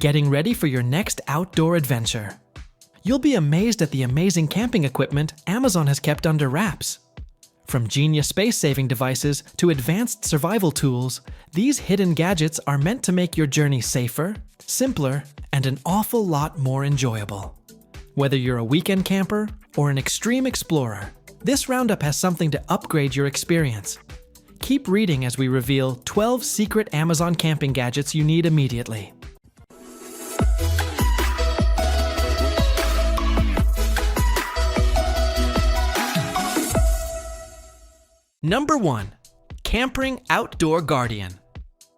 getting ready for your next outdoor adventure. You'll be amazed at the amazing camping equipment Amazon has kept under wraps. From genius space-saving devices to advanced survival tools, these hidden gadgets are meant to make your journey safer, simpler, and an awful lot more enjoyable. Whether you're a weekend camper or an extreme explorer, this roundup has something to upgrade your experience. Keep reading as we reveal 12 secret Amazon camping gadgets you need immediately. Number 1. Campering Outdoor Guardian.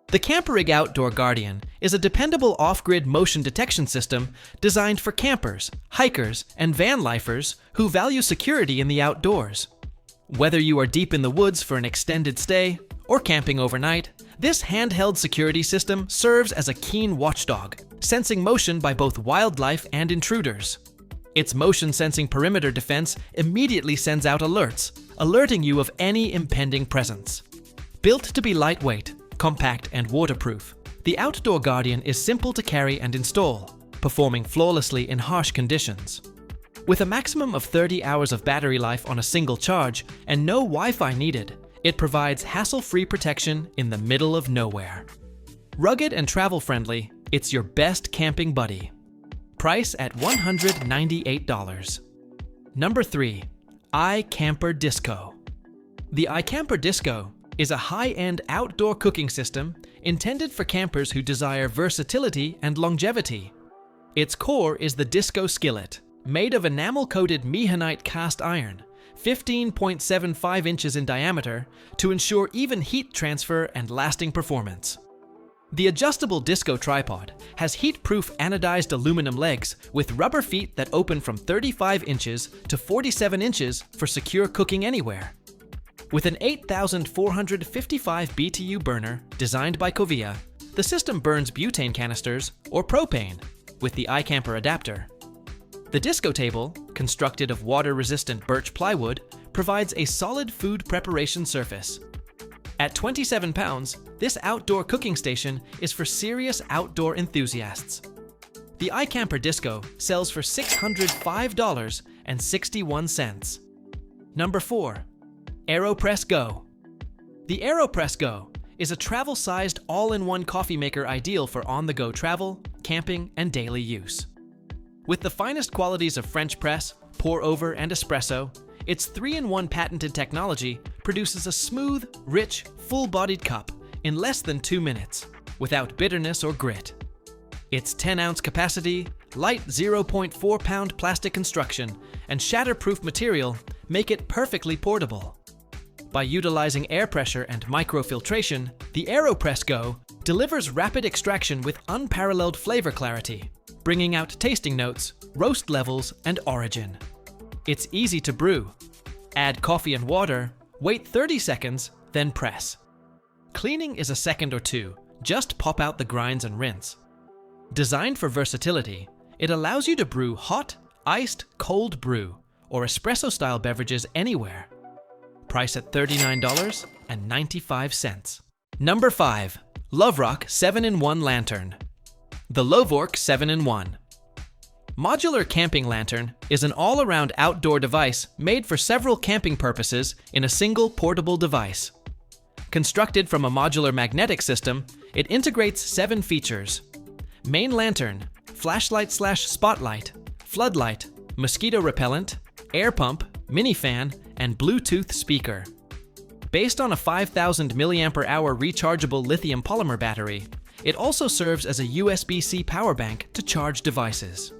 The TechOrigin Outdoor Guardian is a dependable off-grid motion detection system designed for campers, hikers, and van lifers who value security in the outdoors. Whether you are deep in the woods for an extended stay or camping overnight, this handheld security system serves as a keen watchdog, sensing motion by both wildlife and intruders. Its motion-sensing perimeter defense immediately sends out alerts, alerting you of any impending presence. Built to be lightweight, compact, and waterproof, the Outdoor Guardian is simple to carry and install, performing flawlessly in harsh conditions. With a maximum of 30 hours of battery life on a single charge and no Wi-Fi needed, it provides hassle-free protection in the middle of nowhere. Rugged and travel-friendly, it's your best camping buddy. Price at $198. Number 3. iCamper Disco. The iCamper Disco is a high-end outdoor cooking system intended for campers who desire versatility and longevity. Its core is the Disco skillet, made of enamel-coated mehanite cast iron, 15.75 inches in diameter, to ensure even heat transfer and lasting performance. The adjustable Disco tripod has heat-proof anodized aluminum legs with rubber feet that open from 35 inches to 47 inches for secure cooking anywhere. With an 8,455 BTU burner designed by Covia, the system burns butane canisters or propane with the iCamper adapter. The Disco table, constructed of water-resistant birch plywood, provides a solid food preparation surface. At 27 pounds, this outdoor cooking station is for serious outdoor enthusiasts. The iCamper Disco sells for $605.61. Number 4. AeroPress Go. The AeroPress Go is a travel-sized all-in-one coffee maker ideal for on-the-go travel, camping, and daily use. With the finest qualities of French press, pour-over, and espresso, its 3-in-1 patented technology produces a smooth, rich, full-bodied cup in less than 2 minutes, without bitterness or grit. Its 10-ounce capacity, light 0.4-pound plastic construction, and shatterproof material make it perfectly portable. By utilizing air pressure and microfiltration, the AeroPress Go delivers rapid extraction with unparalleled flavor clarity, bringing out tasting notes, roast levels, and origin. It's easy to brew. Add coffee and water, wait 30 seconds, then press. Cleaning is a second or two. Just pop out the grinds and rinse. Designed for versatility, it allows you to brew hot, iced, cold brew, or espresso-style beverages anywhere. Price at $39.95. Number 5. Loverock 7-in-1 Lantern. The Loverock 7-in-1. Modular Camping Lantern is an all-around outdoor device made for several camping purposes in a single portable device. Constructed from a modular magnetic system, it integrates 7 features: main lantern, flashlight/spotlight, floodlight, mosquito repellent, air pump, mini fan, and Bluetooth speaker. Based on a 5,000 mAh rechargeable lithium polymer battery, it also serves as a USB-C power bank to charge devices.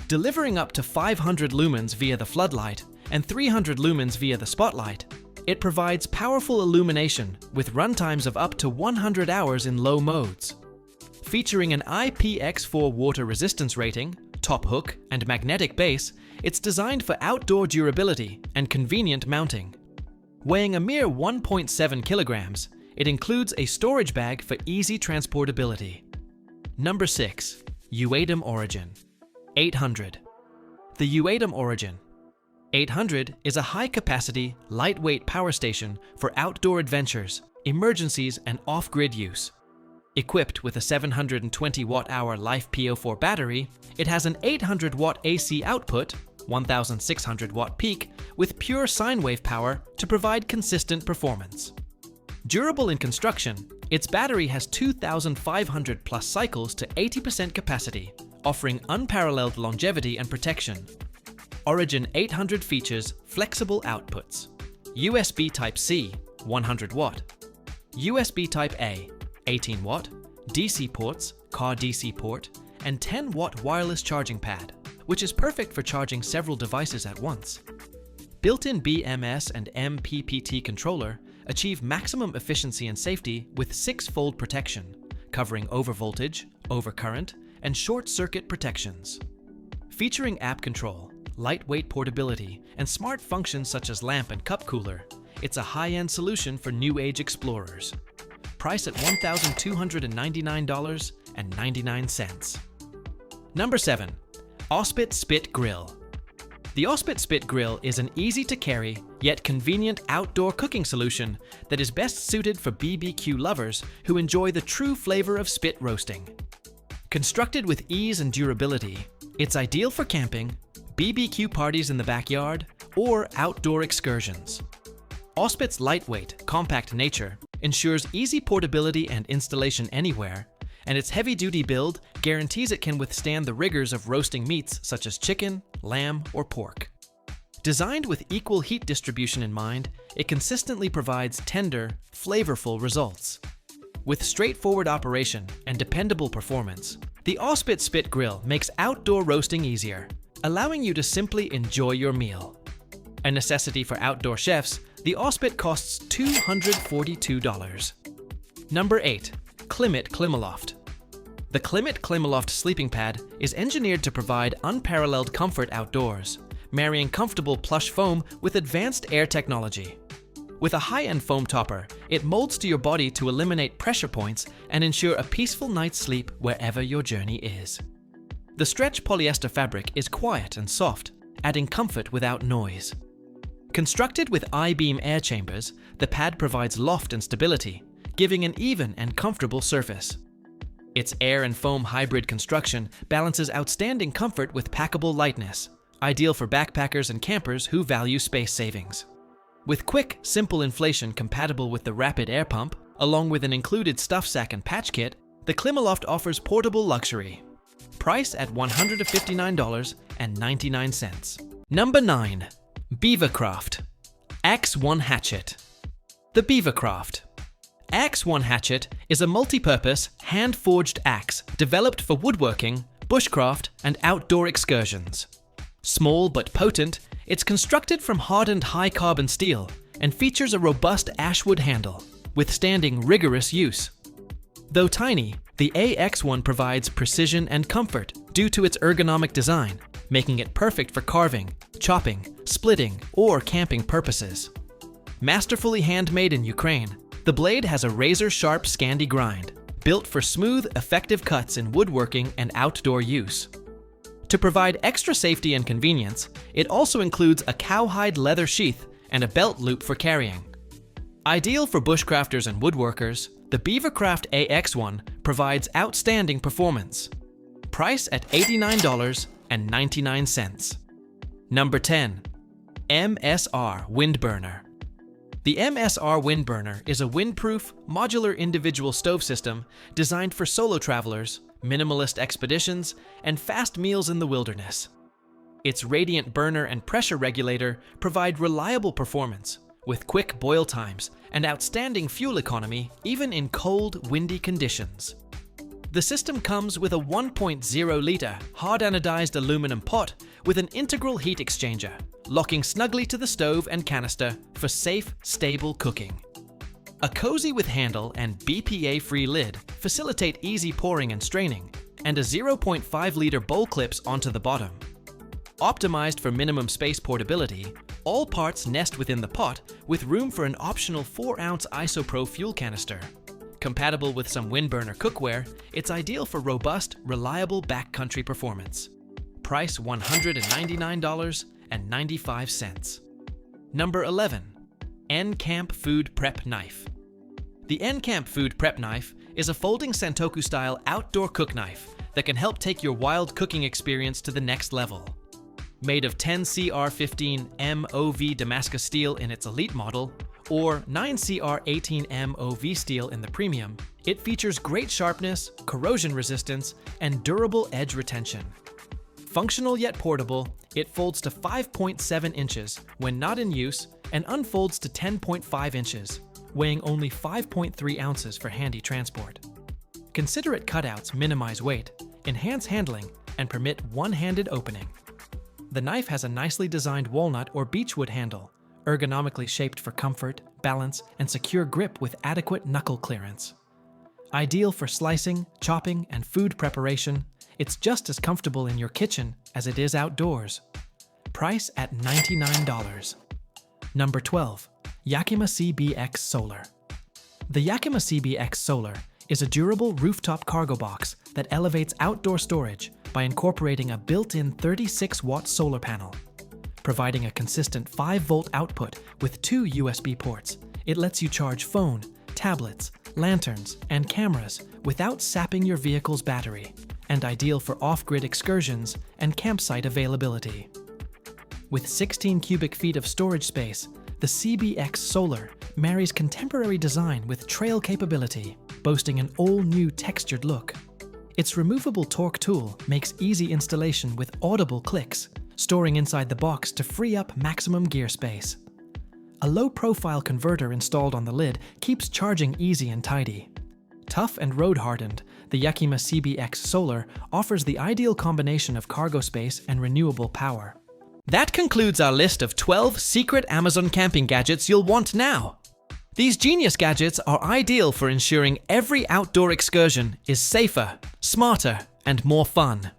Delivering up to 500 lumens via the floodlight and 300 lumens via the spotlight, it provides powerful illumination with runtimes of up to 100 hours in low modes. Featuring an IPX4 water resistance rating, top hook, and magnetic base, it's designed for outdoor durability and convenient mounting. Weighing a mere 1.7 kilograms, it includes a storage bag for easy transportability. Number 6. Uatum Origin 800. The Uatum Origin 800 is a high-capacity, lightweight power station for outdoor adventures, emergencies, and off-grid use. Equipped with a 720 watt-hour Life PO4 battery, it has an 800 watt AC output, 1600 watt peak, with pure sine wave power to provide consistent performance. Durable in construction, its battery has 2,500 plus cycles to 80% capacity, offering unparalleled longevity and protection. Origin 800 features flexible outputs: USB Type-C, 100 watt, USB Type-A, 18 watt, DC ports, car DC port, and 10 watt wireless charging pad, which is perfect for charging several devices at once. Built-in BMS and MPPT controller achieve maximum efficiency and safety with 6-fold protection, covering overvoltage, overcurrent, and short-circuit protections. Featuring app control, lightweight portability, and smart functions such as lamp and cup cooler, it's a high-end solution for new age explorers. Price at $1,299.99. Number 7. Ospit Spit Grill. The Ospit Spit Grill is an easy-to-carry, yet convenient outdoor cooking solution that is best suited for BBQ lovers who enjoy the true flavor of spit roasting. Constructed with ease and durability, it's ideal for camping, BBQ parties in the backyard, or outdoor excursions. Ospit's lightweight, compact nature ensures easy portability and installation anywhere, and its heavy-duty build guarantees it can withstand the rigors of roasting meats such as chicken, lamb, or pork. Designed with equal heat distribution in mind, it consistently provides tender, flavorful results. With straightforward operation and dependable performance, the Ospit Spit Grill makes outdoor roasting easier, allowing you to simply enjoy your meal. A necessity for outdoor chefs, the Ospit costs $242. Number 8. Climate Climaloft. The Climate Climaloft sleeping pad is engineered to provide unparalleled comfort outdoors, marrying comfortable plush foam with advanced air technology. With a high-end foam topper, it molds to your body to eliminate pressure points and ensure a peaceful night's sleep wherever your journey is. The stretch polyester fabric is quiet and soft, adding comfort without noise. Constructed with I-beam air chambers, the pad provides loft and stability, giving an even and comfortable surface. Its air and foam hybrid construction balances outstanding comfort with packable lightness, ideal for backpackers and campers who value space savings. With quick, simple inflation compatible with the rapid air pump, along with an included stuff sack and patch kit, the Climaloft offers portable luxury. Price at $159.99. Number 9. Beavercraft Axe 1 Hatchet. The Beavercraft. Axe 1 Hatchet is a multi-purpose, hand-forged axe developed for woodworking, bushcraft, and outdoor excursions. Small but potent, it's constructed from hardened high-carbon steel and features a robust ashwood handle, withstanding rigorous use. Though tiny, the AX1 provides precision and comfort due to its ergonomic design, making it perfect for carving, chopping, splitting, or camping purposes. Masterfully handmade in Ukraine, the blade has a razor-sharp Scandi grind, built for smooth, effective cuts in woodworking and outdoor use. To provide extra safety and convenience, it also includes a cowhide leather sheath and a belt loop for carrying. Ideal for bushcrafters and woodworkers, the Beavercraft AX1 provides outstanding performance. Price at $89.99. Number 10. MSR Windburner. The MSR Windburner is a windproof, modular individual stove system designed for solo travelers, minimalist expeditions, and fast meals in the wilderness. Its radiant burner and pressure regulator provide reliable performance, with quick boil times and outstanding fuel economy even in cold, windy conditions. The system comes with a 1.0-liter hard anodized aluminum pot with an integral heat exchanger, locking snugly to the stove and canister for safe, stable cooking. A cozy with handle and BPA-free lid facilitate easy pouring and straining, and a 0.5-liter bowl clips onto the bottom. Optimized for minimum space portability, all parts nest within the pot with room for an optional 4-ounce isopro fuel canister. Compatible with some Windburner cookware, it's ideal for robust, reliable backcountry performance. Price $199.95. Number 11. Encamp Food Prep Knife. The Encamp Food Prep Knife is a folding Santoku-style outdoor cook knife that can help take your wild cooking experience to the next level. Made of 10CR15 MOV Damascus steel in its elite model, or 9CR18 MOV steel in the premium, it features great sharpness, corrosion resistance, and durable edge retention. Functional yet portable, it folds to 5.7 inches when not in use and unfolds to 10.5 inches, weighing only 5.3 ounces for handy transport. Considerate cutouts minimize weight, enhance handling, and permit one-handed opening. The knife has a nicely designed walnut or beechwood handle, ergonomically shaped for comfort, balance, and secure grip with adequate knuckle clearance. Ideal for slicing, chopping, and food preparation, it's just as comfortable in your kitchen as it is outdoors. Price at $99. Number 12. Yakima CBX Solar. The Yakima CBX Solar is a durable rooftop cargo box that elevates outdoor storage by incorporating a built-in 36-watt solar panel. Providing a consistent 5-volt output with 2 USB ports, it lets you charge phone, tablets, lanterns, and cameras without sapping your vehicle's battery, and ideal for off-grid excursions and campsite availability. With 16 cubic feet of storage space, the CBX Solar marries contemporary design with trail capability, boasting an all-new textured look. Its removable torque tool makes easy installation with audible clicks, storing inside the box to free up maximum gear space. A low-profile converter installed on the lid keeps charging easy and tidy. Tough and road-hardened, the Yakima CBX Solar offers the ideal combination of cargo space and renewable power. That concludes our list of 12 secret Amazon camping gadgets you'll want now. These genius gadgets are ideal for ensuring every outdoor excursion is safer, smarter, and more fun.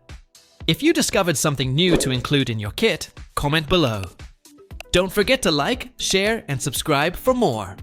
If you discovered something new to include in your kit, comment below. Don't forget to like, share, and subscribe for more.